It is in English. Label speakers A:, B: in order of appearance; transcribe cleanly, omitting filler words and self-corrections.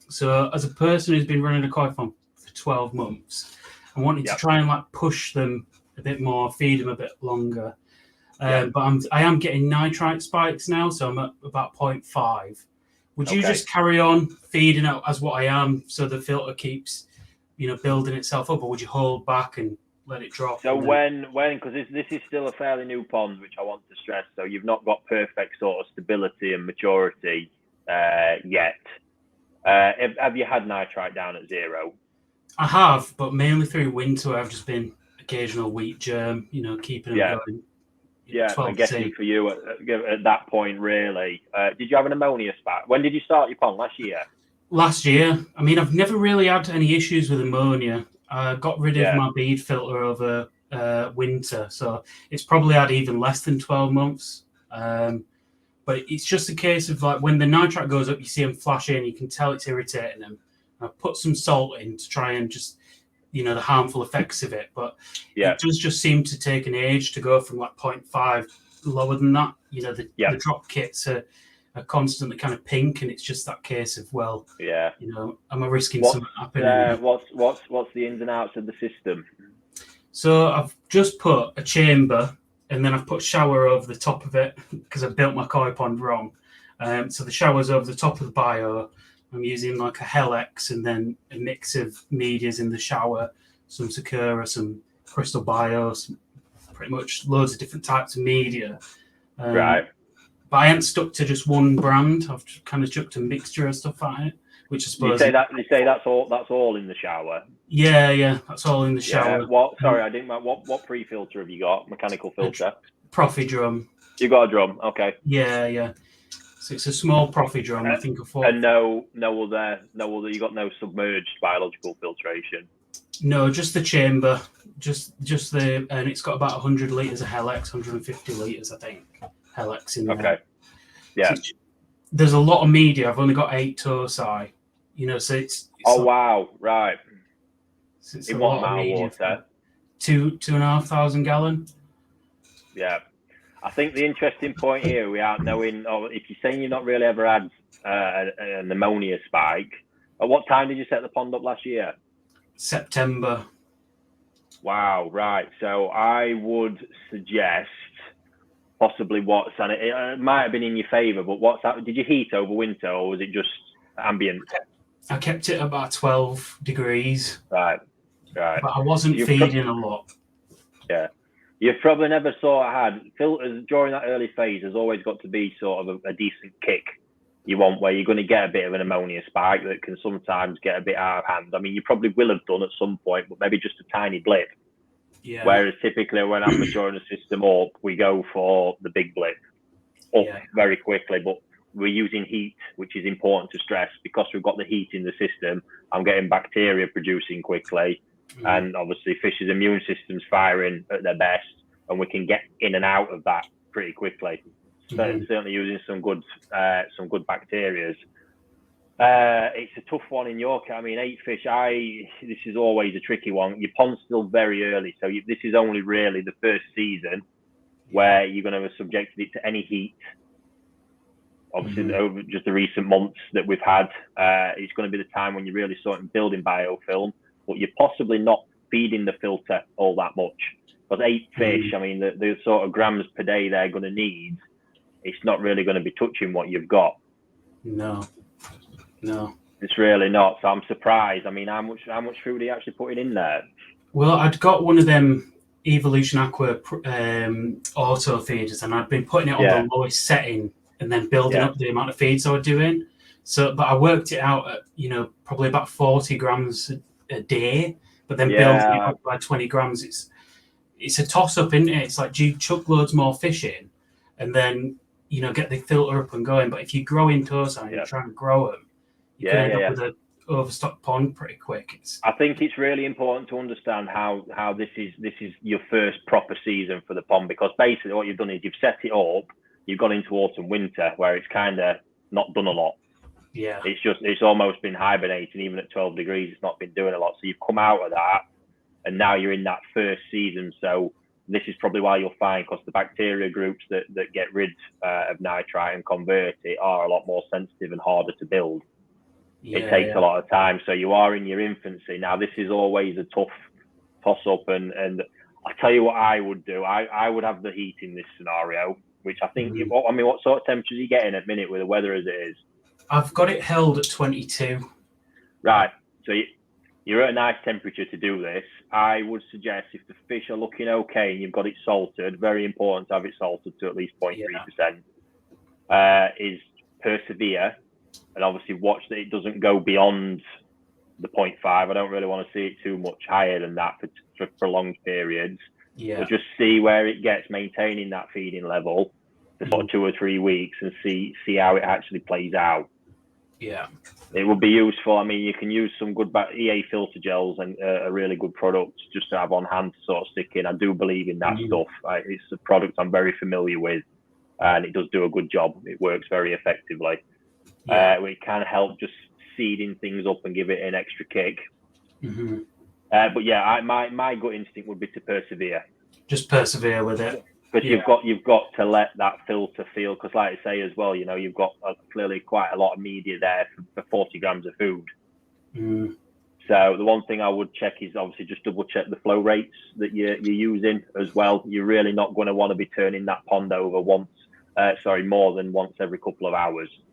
A: So as a person who's been running a koi farm for 12 months, I wanted to try and like push them a bit more, feed them a bit longer. But I am getting nitrite spikes now, so I'm at about 0.5. Would you just carry on feeding it as what I am, so the filter keeps, building itself up, or would you hold back and let it drop?
B: So because this is still a fairly new pond, which I want to stress, so you've not got perfect sort of stability and maturity yet. Have you had nitrite down at 0?
A: I have, but mainly through winter. I've just been occasional wheat germ, keeping them going.
B: Yeah, I'm guessing for you at that point, really. Did you have an ammonia spike? When did you start your pond? Last year?
A: Last year. I mean, I've never really had any issues with ammonia. I got rid of my bead filter over winter, so it's probably had even less than 12 months. But it's just a case of like when the nitrite goes up, you see them flash in, you can tell it's irritating them. I put some salt in to try and just the harmful effects of it, but it does just seem to take an age to go from like 0.5 lower than that. The drop kits are constantly kind of pink, and it's just that case of am I risking something happening?
B: What's the ins and outs of the system?
A: So I've just put a chamber, and then I've put a shower over the top of it because I built my koi pond wrong. So the shower's over the top of the bio. I'm using like a Helex and then a mix of medias in the shower, some Sakura, some Crystal Bios, pretty much loads of different types of media.
B: Right.
A: But I haven't stuck to just one brand. I've kind of chucked a mixture of stuff at it, which I suppose.
B: You say that's all in the shower.
A: Yeah, that's all in the shower.
B: Sorry, I didn't. What pre-filter have you got? Mechanical filter.
A: Profi drum.
B: You got a drum, okay?
A: Yeah. So it's a small Profi drum. I think of
B: and no other. You got no submerged biological filtration.
A: No, just the chamber, just and it's got about 100 liters of Helex, 150 liters, I think, Helex in there.
B: Okay. Yeah.
A: So there's a lot of media. I've only got 8 Tosai, so it's
B: wow, right.
A: So it's in what amount of water? 2,500 gallon.
B: Yeah. I think the interesting point here, we aren't knowing, or if you're saying you've not really ever had an ammonia spike, at what time did you set the pond up last year?
A: September.
B: Wow, right. So I would suggest possibly and it might have been in your favour, but did you heat over winter, or was it just ambient?
A: I kept it about 12 degrees.
B: Right.
A: But I wasn't feeding a lot.
B: Yeah. You probably never saw I had filters during that early phase. There's always got to be sort of a decent kick you want, where you're going to get a bit of an ammonia spike that can sometimes get a bit out of hand. I mean, you probably will have done at some point, but maybe just a tiny blip.
A: Yeah.
B: Whereas typically when I'm maturing the system up, we go for the big blip up very quickly. But we're using heat, which is important to stress, because we've got the heat in the system. I'm getting bacteria producing quickly. And obviously fish's immune system's firing at their best, and we can get in and out of that pretty quickly. Certainly using some good bacterias. It's a tough one in your case. I mean, 8 fish. This is always a tricky one. Your pond's still very early, so this is only really the first season where you're going to have subjected it to any heat. Obviously, over just the recent months that we've had, it's going to be the time when you're really starting building biofilm. But you're possibly not feeding the filter all that much. Because 8 fish, I mean, the sort of grams per day they're going to need, it's not really going to be touching what you've got.
A: No.
B: It's really not. So I'm surprised. I mean, how much food are you actually putting in there?
A: Well, I'd got one of them Evolution Aqua auto feeders, and I'd been putting it on the lowest setting and then building up the amount of feeds I was doing. So, but I worked it out at, probably about 40 grams a day, but then building it up by 20 grams, it's a toss-up, isn't it? It's like, do you chuck loads more fish in and then, get the filter up and going? But if you grow in Tosai and you try and grow them, you can end up with an overstocked pond pretty quick.
B: I think it's really important to understand how this is your first proper season for the pond, because basically what you've done is you've set it up, you've gone into autumn, winter, where it's kind of not done a lot.
A: Yeah,
B: it's almost been hibernating. Even at 12 degrees, it's not been doing a lot. So you've come out of that, and now you're in that first season. So this is probably why you'll find, because the bacteria groups that get rid of nitrite and convert it are a lot more sensitive and harder to build. it takes a lot of time. So you are in your infancy. Now, this is always a tough toss-up, and I'll tell you what I would do. I would have the heat in this scenario, which I think, I mean, what sort of temperatures are you getting at minute with the weather as it is?
A: I've got it held at 22.
B: Right. So you're at a nice temperature to do this. I would suggest if the fish are looking okay and you've got it salted, very important to have it salted to at least 0.3%, is persevere. And obviously watch that it doesn't go beyond the 0.5. I don't really want to see it too much higher than that for prolonged periods.
A: Yeah.
B: But just see where it gets, maintaining that feeding level for sort of 2 or 3 weeks, and see how it actually plays out.
A: Yeah.
B: It would be useful. I mean, you can use some good EA filter gels, and a really good product just to have on hand to sort of stick in. I do believe in that stuff. It's a product I'm very familiar with, and it does do a good job. It works very effectively. It can help just seeding things up and give it an extra kick. But yeah, my gut instinct would be to persevere.
A: Just persevere with it.
B: But you've got to let that filter feel, because like I say as well, you know, you've got clearly quite a lot of media there for 40 grams of food. So the one thing I would check is obviously just double check the flow rates that you're using as well. You're really not going to want to be turning that pond over more than once every couple of hours.